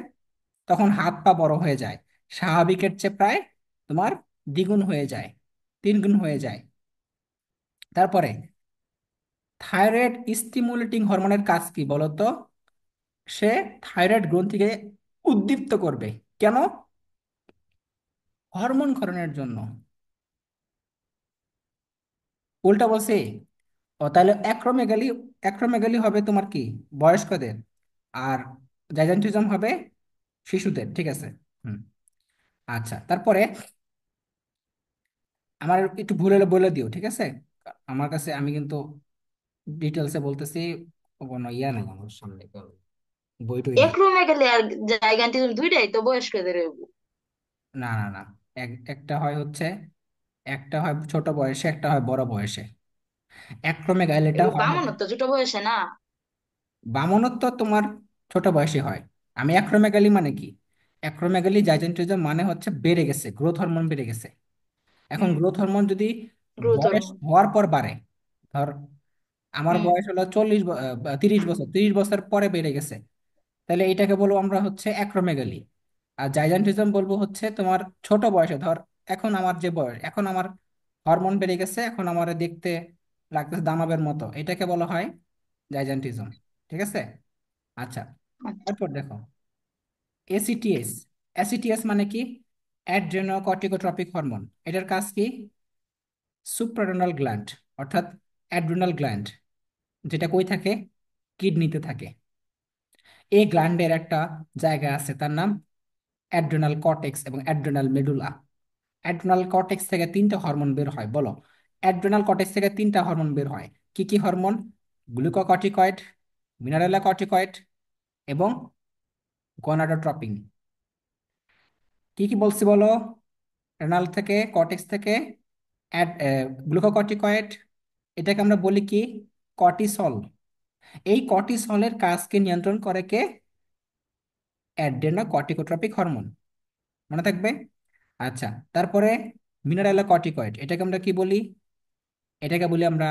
তখন হাত পা বড় হয়ে যায়, স্বাভাবিকের চেয়ে প্রায় তোমার দ্বিগুণ হয়ে যায়, 3 গুণ হয়ে যায়। তারপরে থাইরয়েড স্টিমুলেটিং হরমোনের কাজ কি বলতো? সে থাইরয়েড গ্রন্থিকে উদ্দীপ্ত করবে। কেন? হরমোন ক্ষরণের জন্য। উল্টা বলছি। ও তাহলে অ্যাক্রোমেগালি, অ্যাক্রোমেগালি হবে তোমার কি? বয়স্কদের। আর জাইজান্টিজম হবে শিশুদের। ঠিক আছে? হুম। আচ্ছা, তারপরে আমার একটু ভুল হলে বলে দিও, ঠিক আছে? আমার কাছে, আমি কিন্তু ডিটেলসে বলতেছি, কোনো ইয়া নেই আমার সামনে, কোনো বই টই নেই। অ্যাক্রোমেগালি আর জাইগান্টিজম দুইটাই তো বয়স্কদের হইব। না না না, একটা হয় হচ্ছে, একটা হয় ছোট বয়সে, একটা হয় বড় বয়সে। অ্যাক্রোমেগালিটা এগুলো হয় হচ্ছে, বামনত্ব ছোট বয়সে না? বামনত্ব তোমার ছোট বয়সে হয়। আমি অ্যাক্রোমেগালি মানে কি? অ্যাক্রোমেগালি জাইজেন্টিজম মানে হচ্ছে বেড়ে গেছে, গ্রোথ হরমোন বেড়ে গেছে। এখন হুম। গ্রোথ হরমোন যদি গ্রোথ বয়স হরমোন। হওয়ার পর বাড়ে, ধর আমার হুম। বয়স হলো 30 বছর, 30 বছর পরে বেড়ে গেছে, তাহলে এটাকে বলবো আমরা হচ্ছে অ্যাক্রোমেগালি। আর জাইজান্টিজম বলবো হচ্ছে তোমার ছোট বয়সে, ধর এখন আমার যে বয়স, এখন আমার হরমোন বেড়ে গেছে, এখন আমার দেখতে লাগতেছে দানবের মতো, এটাকে বলা হয় জাইজান্টিজম। ঠিক আছে? আচ্ছা, আচ্ছা। তারপর দেখো এসিটিএস। এসিটিএস মানে কি? অ্যাড্রেনোকর্টিকোট্রপিক হরমোন। এটার কাজ কি? সুপ্রারেনাল গ্ল্যান্ড, অর্থাৎ অ্যাড্রেনাল গ্ল্যান্ড, যেটা কই থাকে? কিডনিতে থাকে। এই গ্ল্যান্ডের একটা জায়গা আছে, তার নাম অ্যাড্রেনাল কর্টেক্স এবং অ্যাড্রেনাল মেডুলা। অ্যাড্রেনাল কর্টেক্স থেকে 3টা হরমোন বের হয়, বলো। অ্যাড্রেনাল কর্টেক্স থেকে 3টা হরমোন বের হয়। কি কি হরমোন? গ্লুকোকর্টিকয়েড, মিনারেলা কর্টিকয়েড এবং গনাডোট্রপিন। কি কি বলছি বলো? রেনাল থেকে, কর্টেক্স থেকে গ্লুকোকর্টিকয়েড, এটাকে আমরা বলি কি? কর্টিসল। এই কর্টিসলের কাজকে নিয়ন্ত্রণ করে কে? অ্যাড্রেনোকর্টিকোট্রপিক হরমোন। মনে থাকবে? আচ্ছা, তারপরে মিনারেলা কর্টিকয়েড, এটাকে আমরা কি বলি? এটাকে বলি আমরা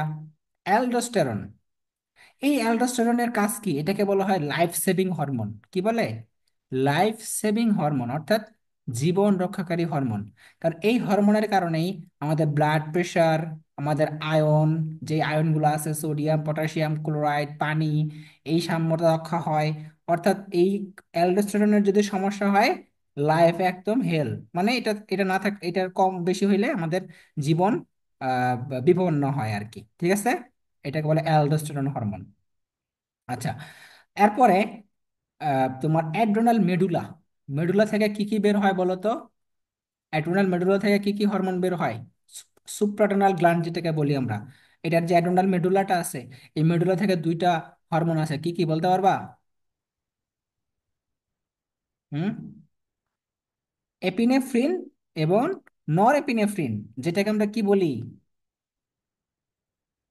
অ্যালডোস্টেরন। এই অ্যালডোস্টেরনের কাজ কি? এটাকে বলা হয় লাইফ সেভিং হরমোন। কি বলে? লাইফ সেভিং হরমোন, অর্থাৎ জীবন রক্ষাকারী হরমোন। কারণ এই হরমোনের কারণেই আমাদের ব্লাড প্রেশার, আমাদের আয়ন, যে আয়নগুলো আছে সোডিয়াম, পটাশিয়াম, ক্লোরাইড, পানি, এই সাম্যতা রক্ষা হয়। অর্থাৎ এই অ্যালডোস্টেরনের যদি সমস্যা হয়, লাইফ একদম হেল, মানে এটা এটা না থাক, এটার কম বেশি হইলে আমাদের জীবন বিপন্ন হয় আর কি। ঠিক আছে? এটাকে বলে অ্যালডোস্টেরন হরমোন। আচ্ছা, এরপরে তোমার অ্যাড্রেনাল মেডুলা। মেডুলা থেকে কি কি বের হয় বলো তো? অ্যাড্রেনাল মেডুলা থেকে কি কি হরমোন বের হয়? সুপ্রারেনাল গ্ল্যান্ড যেটাকে বলি আমরা। এটার যে অ্যাড্রেনাল মেডুলাটা আছে, এই মেডুলা থেকে দুইটা হরমোন আছে, কি কি বলতে পারবা? হুম? এপিনেফ্রিন এবং নর এপিনেফ্রিন। যেটাকে আমরা কি বলি?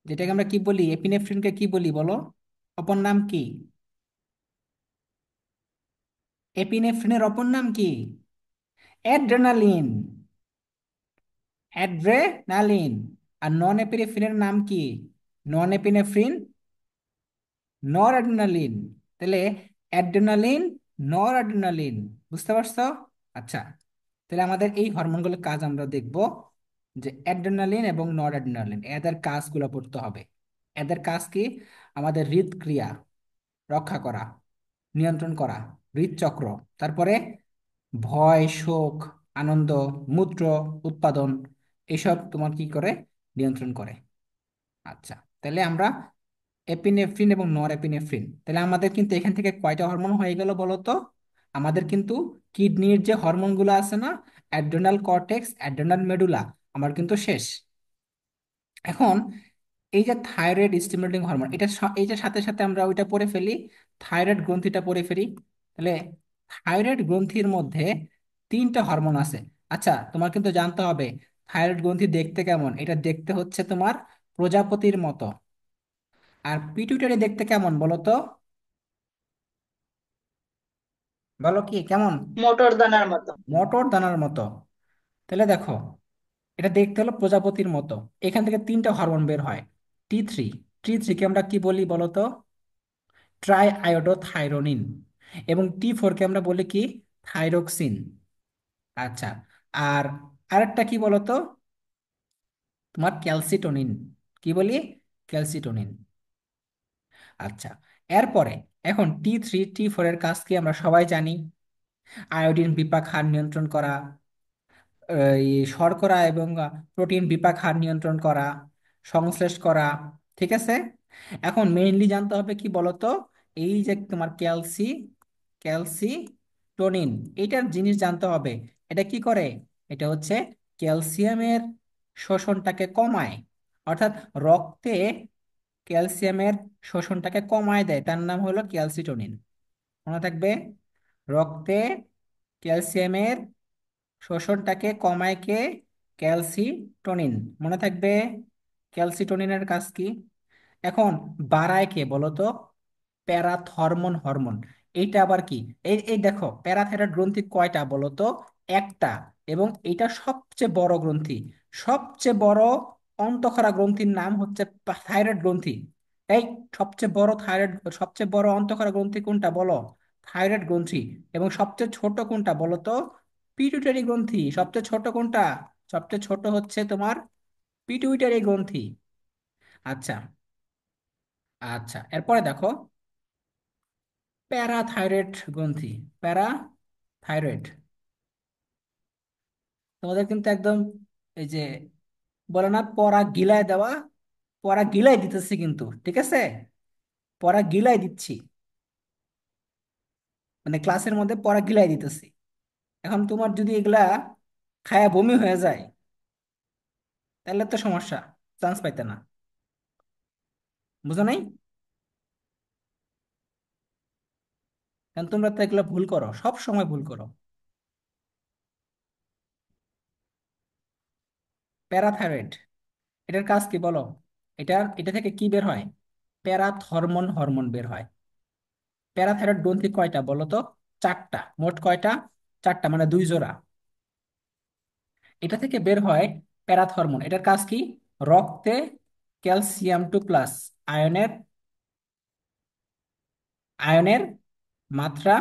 যেটাকে আমরা কি বলি? এপিনেফ্রিনকে কি বলি বলো? অপর নাম কি? এপিনেফ্রিনের অপর নাম কি? অ্যাড্রেনালিন। অ্যাড্রেনালিন। আর নন এপিনেফ্রিনের নাম কি? নন এপিনেফ্রিন, নর অ্যাড্রেনালিন। তাহলে অ্যাড্রেনালিন, নর অ্যাড্রেনালিন। বুঝতে পারছো? আচ্ছা, তাহলে আমাদের এই হরমোনগুলোর কাজ আমরা দেখব, যে অ্যাড্রেনালিন এবং নর অ্যাড্রেনালিন এদের কাজগুলো পড়তে হবে। এদের কাজ কি? আমাদের হৃদক্রিয়া রক্ষা করা, নিয়ন্ত্রণ করা, হৃদচক্র, তারপরে ভয়, শোক, আনন্দ, মূত্র উৎপাদন, এসব তোমার কি করে? নিয়ন্ত্রণ করে। আচ্ছা, তাহলে আমরা এপিনেফ্রিন এবং নর এপিনেফ্রিন, তাহলে আমাদের কিন্তু এখান থেকে কয়টা হরমোন হয়ে গেল বলো তো? আমাদের কিন্তু কিডনির যে হরমোনগুলো আছে না, অ্যাড্রেনাল কর্টেক্স, অ্যাড্রেনাল মেডুলা, আমার কিন্তু শেষ। এখন এই যে থাইরয়েড স্টিমুলেটিং হরমোন, এই যে সাথে সাথে আমরা ওইটা পড়ে ফেলি, থাইরয়েড গ্রন্থিটা পড়ে ফেলি। তাহলে থাইরয়েড গ্রন্থির মধ্যে তিনটা হরমোন আছে। আচ্ছা, তোমার কিন্তু জানতে হবে থাইরয়েড গ্রন্থি দেখতে কেমন। এটা দেখতে হচ্ছে তোমার প্রজাপতির মতো। আর পিটুইটারি দেখতে কেমন বলো তো? বলো কি কেমন? মোটর দানার মতো। মটর দানার মতো। তাহলে দেখো, এটা দেখতে হলো প্রজাপতির মতো। এখান থেকে তিনটা হরমোন বের হয়। T3, T3 কে আমরা কি বলি বলো তো? Try iodothyronine. এবং T4 কে আমরা বলি কি? থাইরোক্সিন। আচ্ছা, আর আরেকটা কি বলতো? তোমার ক্যালসিটোনিন। কি বলি? ক্যালসিটোনিন। আচ্ছা, এরপরে এখন T3, T4 এর কাজ কি আমরা সবাই জানি। আয়োডিন বিপাক হার নিয়ন্ত্রণ করা, এই শর্করা এবং প্রোটিন বিপাক হার নিয়ন্ত্রণ করা, সংশ্লেষ করা। ঠিক আছে? এখন মেইনলি জানতে হবে কি বলতো? এই যে তোমার ক্যালসিটোনিন, এইটার জিনিস জানতে হবে। এটা কি করে? এটা হচ্ছে ক্যালসিয়ামের শোষণটাকে কমায়। অর্থাৎ রক্তে ক্যালসিয়ামের শোষণটাকে কমায় দেয়, তার নাম হলো ক্যালসিটোনিন। মনে থাকবে? রক্তে ক্যালসিয়ামের শোষণটাকে কমায় কে? ক্যালসিটোনিন। মনে থাকবে? ক্যালসিটোনিনের কাজ কি? এখন বাড়ায় কে বলো তো? Parathormone hormone. এইটা আবার কি? এই এই দেখো, প্যারাথাইরয়েড গ্রন্থি কয়টা বলো তো? একটা। এবং এটা সবচেয়ে বড় গ্রন্থি, সবচেয়ে বড় অন্তঃক্ষরা গ্রন্থির নাম হচ্ছে থাইরয়েড গ্রন্থি। এই সবচেয়ে বড় থাইরয়েড, সবচেয়ে বড় অন্তঃক্ষরা গ্রন্থি কোনটা বলো? থাইরয়েড গ্রন্থি। এবং সবচেয়ে ছোট কোনটা বলো তো? পিটুইটারি গ্রন্থি। সবচেয়ে ছোট কোনটা? সবচেয়ে ছোট হচ্ছে তোমার পিটুইটারি গ্রন্থি। আচ্ছা। আচ্ছা, এরপরে দেখো প্যারাথাইরয়েড গ্রন্থি। প্যারাথাইরয়েড তোমাদের কিন্তু একদম এই যে বলে না পড়া গিলায় দেওয়া, পড়া গিলাই দিতেছি কিন্তু, ঠিক আছে? পড়া গিলাই দিচ্ছি, মানে ক্লাসের মধ্যে পড়া গিলাই দিতেছি। এখন তোমার যদি এগুলা খায়া বমি হয়ে যায়, তাহলে তো সমস্যা, চান্স পাইতে না। বুঝো নাই? কারণ তোমরা তো এগুলো ভুল করো, সব সময় ভুল করো। প্যারাথাইরয়েড, এটার কাজ কি বলো? এটা থেকে কি বের হয়? প্যারাথরমোন হরমোন বের হয়। প্যারাথাইরয়েড গ্রন্থি কয়টা বলো তো? চারটা। মোট কয়টা? চারটা, মানে দুই জোড়া। এটা থেকে বের হয় প্যারাথরমোন। এটার কাজ কি? রক্তে ক্যালসিয়াম 2+ আয়নের আয়নের মাত্রা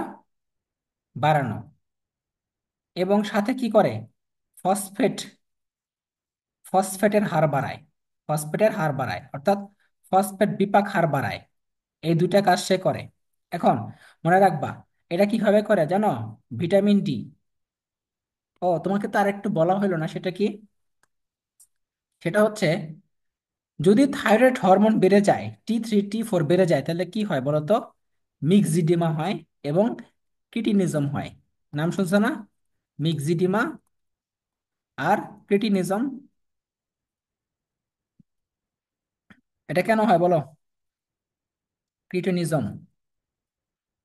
বাড়ানো, এবং সাথে কি করে? ফসফেট ফসফেটের হার বাড়ায়। ফসফেটের হার বাড়ায় অর্থাৎ ফসফেট বিপাক হার বাড়ায়। এই দুইটা কাজ সে করে। এখন মনে রাখবা, এটা কিভাবে করে জানো? Vitamin D. ও, তোমাকে তো আর একটু বলা হলো না, সেটা কি? সেটা হচ্ছে, যদি থাইরয়েড হরমোন বেড়ে যায়, T3 T4 বেড়ে যায়, তাহলে কি হয় বলো তো? মিক্সিডিমা হয় এবং ক্রিটিনিজম হয়। নাম শুনছো না? মিক্সিডিমা আর ক্রিটিনিজম। এটা কেন হয় বলো? ক্রিটিনিজম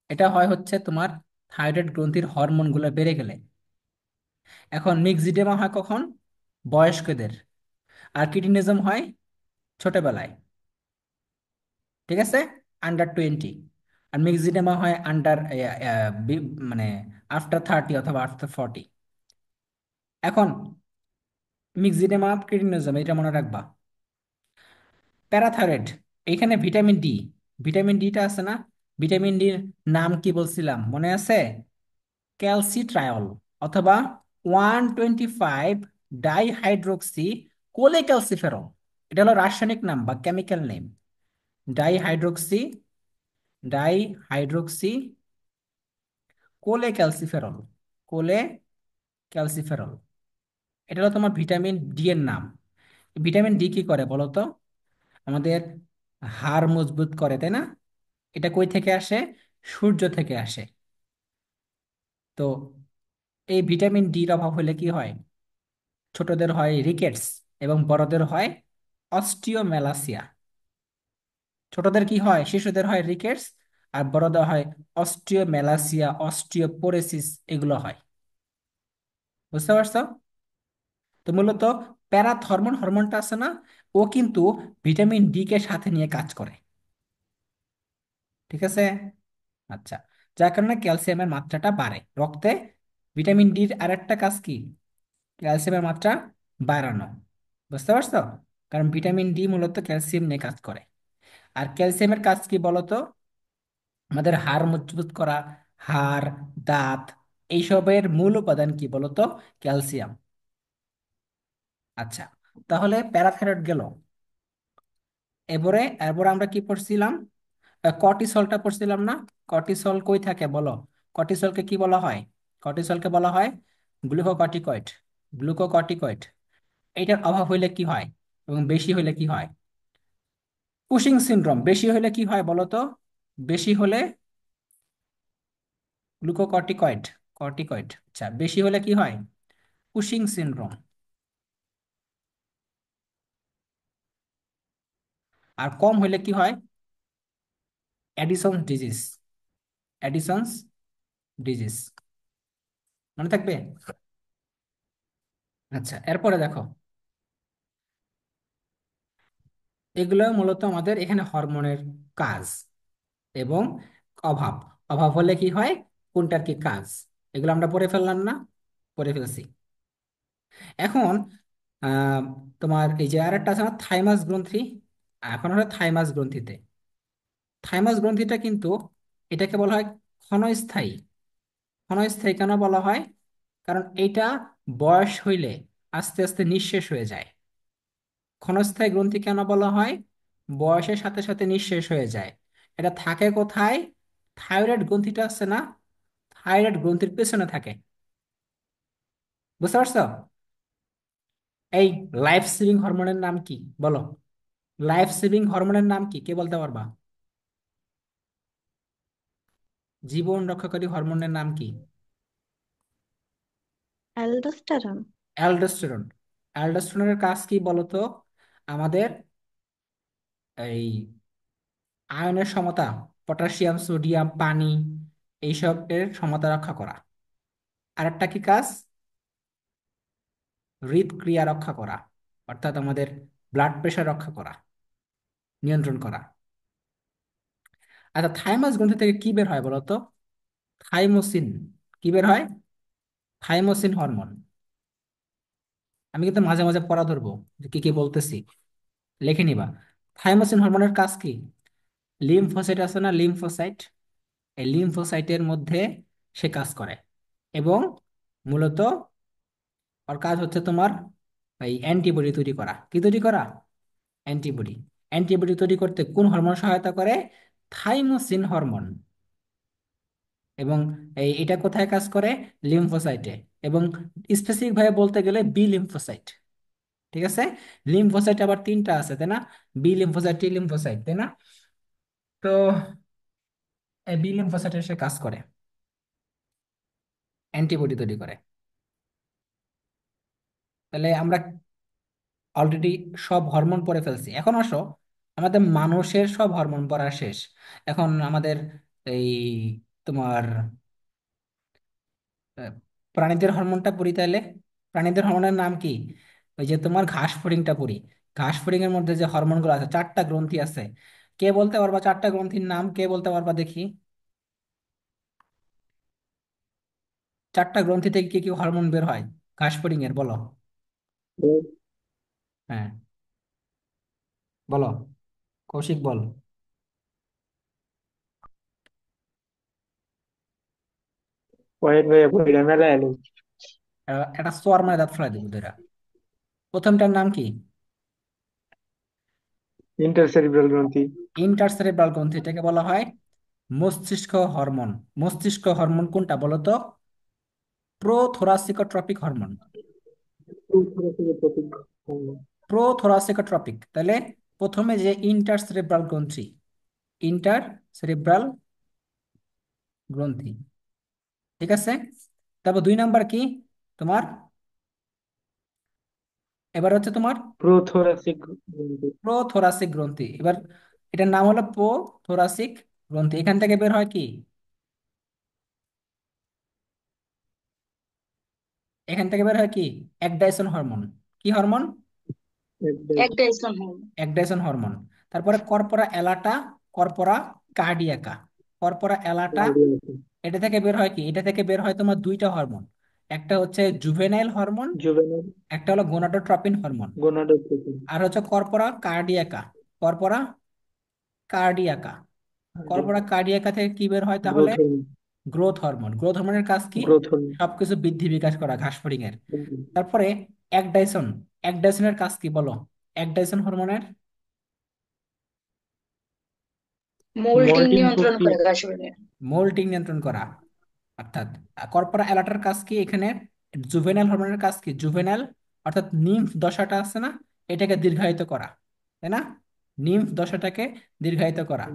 এটা হয় হচ্ছে তোমার থাইরয়েড গ্রন্থির হরমোনগুলো বেড়ে গেলে। এখন মিক্সিডেমা হয় কখন? বয়স্কদের। আর কিডনিজম হয় ছোটবেলায়। ঠিক আছে? আন্ডার 20। আর মিক্সিডেমা হয় আন্ডার, মানে আফটার 30 অথবা আফটার 40। এখন মিক্সিডেমা কিডনিজম, এটা মনে রাখবা। প্যারাথাইরয়েড, এইখানে ভিটামিন ডিটা আছে না? ভিটামিন ডির নাম কি বলছিলাম, মনে আছে? ক্যালসিট্রায়ল, অথবা 125 ডাইহাইড্রোক্সি কোলেক্যালসিফেরল। এটা হলো রাসায়নিক নাম বা chemical name. Dihydroxy dihydroxy cholecalciferol. Cholecalciferol, এটা হলো তোমার ভিটামিন ডি এর নাম। ভিটামিন ডি কি করে বলো তো? আমাদের হাড় মজবুত করে, তাই না? এটা কই থেকে আসে? সূর্য থেকে আসে। তো এই ভিটামিন ডির অভাব হলে কি হয়? ছোটদের হয় রিকেটস এবং বড়দের হয় অস্টিওমেলাসিয়া। ছোটদের কি হয়? শিশুদের হয় রিকেটস, আর বড়দের হয় অস্টিওমেলাসিয়া, অস্টিওপোরোসিস, এগুলো হয়। বুঝতে পারছো? তো মূলত প্যারাথরমোন হরমোনটা আছে না, ও কিন্তু ভিটামিন ডি কে সাথে নিয়ে কাজ করে। ঠিক আছে? আচ্ছা, যার কারণে ক্যালসিয়ামের মাত্রাটা বাড়ে রক্তে। ভিটামিন ডির আরেকটা কাজ কি? ক্যালসিয়ামের মাত্রা বাড়ানো। বুঝতে পারছো? কারণ ভিটামিন ডি মূলত ক্যালসিয়াম নিয়ে কাজ করে। আর ক্যালসিয়ামের কাজ কি বলতো? আমাদের হাড় মজবুত করা। হাড়, দাঁত, এইসবের মূল উপাদান কি বলতো? ক্যালসিয়াম। আচ্ছা, তাহলে প্যারাথাইরয়েড গেল। এবারে এরপরে আমরা কি পড়ছিলাম? কর্টিসলটা পড়ছিলাম না? কর্টিসল কই থাকে বলো? কর্টিসলকে কি বলা হয়? কর্টিসলকে বলা হয় গ্লুকোকর্টিকয়েড। গ্লুকোকর্টিকয়েড, এইটার অভাব হইলে কি হয় এবং বেশি হইলে কি হয়? Cushing syndrome. বেশি হলে কি হয় বলো তো? বেশি হলে গ্লুকোকর্টিকয়েড, কর্টিকয়েড, আচ্ছা, বেশি হলে কি হয়? Cushing syndrome. আর কম হইলে কি হয়? Edison disease. অ্যাডিসনস ডিজিজ, মনে থাকবে? আচ্ছা, এরপরে দেখো, এগুলো মূলত আমাদের এখানে হরমোনের কাজ এবং অভাব। অভাব হলে কি হয়, কোনটার কি কাজ, এগুলো আমরা পড়ে ফেললাম না? পড়ে ফেলছি। এখন আহ তোমার এই যে আরেকটা আছে না, থাইমাস গ্রন্থি। এখন হলো থাইমাস গ্রন্থিতে, থাইমাস গ্রন্থিটা কিন্তু, এটাকে বলা হয় ক্ষণস্থায়ী। ক্ষণস্থায়ী কেন বলা হয়? কারণ এটা বয়স হইলে আস্তে আস্তে নিঃশেষ হয়ে যায়। ক্ষণস্থায়ী গ্রন্থি কেন বলা হয়? বয়সের সাথে সাথে নিঃশেষ হয়ে যায়। এটা থাকে কোথায়? থাইরয়েড গ্রন্থিটা আছে না, থাইরয়েড গ্রন্থির পেছনে থাকে। বুঝতে পারছো? এই লাইফ সেভিং হরমোনের নাম কি বলো? লাইফ সেভিং হরমোনের নাম কি, কে বলতে পারবা? জীবন রক্ষাকারী হরমোনের নাম কি? অ্যালডোস্টেরন। অ্যালডোস্টেরন। অ্যালডোস্টেরনের কাজ কি বলতো? আমাদের আয়নের সমতা, পটাশিয়াম, সোডিয়াম, পানি, এইসব এর সমতা রক্ষা করা। আর একটা কি কাজ? হৃদক্রিয়া রক্ষা করা, অর্থাৎ আমাদের ব্লাড প্রেশার রক্ষা করা, নিয়ন্ত্রণ করা। আচ্ছা, থাইমাস গ্রন্থি থেকে কি বের হয় বলতো? থাইমোসিন। কি বের হয়? Thymosin hormone. আমি কিন্তু মাঝে মাঝে পড়া ধরবো, যে কি কি বলতেছি, লিখে নিবা। থাইমোসিন হরমোনের কাজ কি? লিম্ফোসাইট আছে না, লিম্ফোসাইট, এই লিম্ফোসাইটের মধ্যে সে কাজ করে। এবং মূলত ওর কাজ হচ্ছে তোমার এই অ্যান্টিবডি তৈরি করা। কি তৈরি করা? অ্যান্টিবডি। অ্যান্টিবডি তৈরি করতে কোন হরমোন সহায়তা করে? Thymosin hormone. এবং এটা কোথায় কাজ করে? লিম্ফোসাইটে। এবং স্পেসিফিক ভাবে বলতে গেলে বি লিম্ফোসাইট। ঠিক আছে? লিম্ফোসাইট আবার তিনটা আছে, তাই না? বি লিম্ফোসাইট, টি লিম্ফোসাইট, তাই না? তো এই বি লিম্ফোসাইটে সে কাজ করে, অ্যান্টিবডি তৈরি করে। তাহলে আমরা অলরেডি সব হরমোন পড়ে ফেলছি। এখন আসো, আমাদের মানুষের সব হরমোন পড়া শেষ। এখন আমাদের এই তোমার আহ, প্রাণীদের হরমোনটা পড়ি তাহলে। প্রাণীদের হরমোনের নাম কি? ওই যে তোমার ঘাস ফড়িংটা পড়ি। ঘাস ফড়িং এর মধ্যে যে হরমোনগুলো আছে, চারটা গ্রন্থি আছে। কে বলতে পারবা চারটা গ্রন্থির নাম? কে বলতে পারবা দেখি? চারটা গ্রন্থি থেকে কি কি হরমোন বের হয় ঘাস ফড়িং এর, বলো। হ্যাঁ, বলো, কৌশিক বল। ওয়েট ভাইয়া বইরা মেলা এলো। একটা সোয়ার মানে দাঁত ফেলাই দেবো দুইটা। প্রথমটার নাম কি? ইন্টারসেরিব্রাল গ্রন্থি। ইন্টারসেরেব্রাল গ্রন্থি, এটাকে বলা হয় মস্তিষ্ক হরমোন। মস্তিষ্ক হরমোন কোনটা বলো তো? প্রোথোরাসিকোট্রপিক হরমোন। প্রোথোরাসিকোট্রপিক। তাহলে প্রথমে যে ইন্টারসেরেব্রাল গ্রন্থি, ইন্টারসেরেব্রাল গ্রন্থি, ঠিক আছে। তারপর দুই নাম্বার কি তোমার? এবার হচ্ছে তোমার প্রোথোরাসিক গ্রন্থি। প্রোথোরাসিক গ্রন্থি। এবার এটার নাম হলো প্রোথোরাসিক গ্রন্থি। এখান থেকে বের হয় কি? এখান থেকে বের হয় কি? একডাইসন হরমোন। কি হরমোন? একটাইসন হল। একডাইসন হরমোন। তারপরে কর্পোরা অ্যালাটা, কর্পোরা কার্ডিয়াকা। কর্পোরা অ্যালাটা, এটা থেকে বের হয় কি? এটা থেকে বের হয় তোমার দুইটা হরমোন। একটা হচ্ছে জুভেনাইল হরমোন, জুভেনাইল একটা হলো গোনাডোট্রপিন হরমোন। গোনাডোট্রপিন। আর হচ্ছে কর্পোরা কার্ডিয়াকা। কর্পোরা কার্ডিয়াকা। কর্পোরা কার্ডিয়াকা থেকে কি বের হয় তাহলে? Growth hormone. Growth hormone. Growth হরমোনের কাজ কি? Growth hormone. সবকিছু বৃদ্ধি বিকাশ করা ঘাসফড়িং এর। তারপরে একডাইসন। একডাইসনের কাজ কি বলো? একডাইসন হরমোনের মোল্টিং মল্টিং নিয়ন্ত্রণ প্রক্রিয়া। করে ঘাসফড়িং। মোল্টিং নিয়ন্ত্রণ করা। অর্থাৎ কর্পোরা অ্যালাটার কাজ কি এখানে? জুভেনাইল হরমোনের কাজ কি? জুভেনাইল অর্থাৎ নিম্ফ দশাটা আছে না, এটাকে দীর্ঘায়িত করা, তাই না? নিম্ফ দশাটাকে দীর্ঘায়িত করা।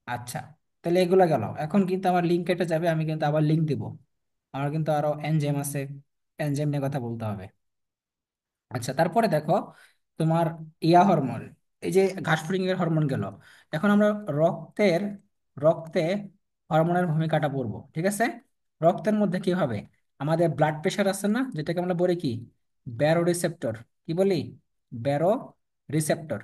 আচ্ছা, তাহলে এগুলো গেল। এখন কিন্তু আমার লিঙ্ক কেটে যাবে, আমি কিন্তু আবার লিঙ্ক দিব। আমার কিন্তু আরো এনজাইম আছে, এনজাইম নিয়ে কথা বলতে হবে। আচ্ছা, তারপরে দেখো তোমার ইয়া হরমোন, এই যে ঘাসফড়িং এর হরমোন গেল। এখন আমরা রক্তের রক্তে হরমোনের ভূমিকাটা পড়বো, ঠিক আছে। রক্তের মধ্যে কি হবে? আমাদের ব্লাড প্রেশার আছে না, যেটাকে আমরা বলি কি? Barrow receptor. কি বলি? Barrow receptor.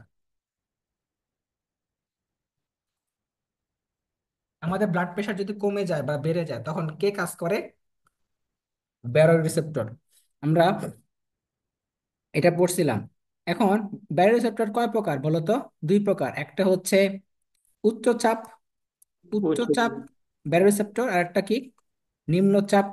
আমাদের ব্লাড প্রেশার যদি কমে যায় বা বেড়ে যায়, তখন কে কাজ করে? Barrow receptor. আমরা এটা পড়ছিলাম। এখন ব্যারো রিসেপ্টর কয় প্রকার বলো তো? দুই প্রকার। একটা হচ্ছে উচ্চচাপ, উচ্চচাপ উচ্চতা। ব্যারোরিসেপ্টর। আর একটা কি? নিম্নচাপ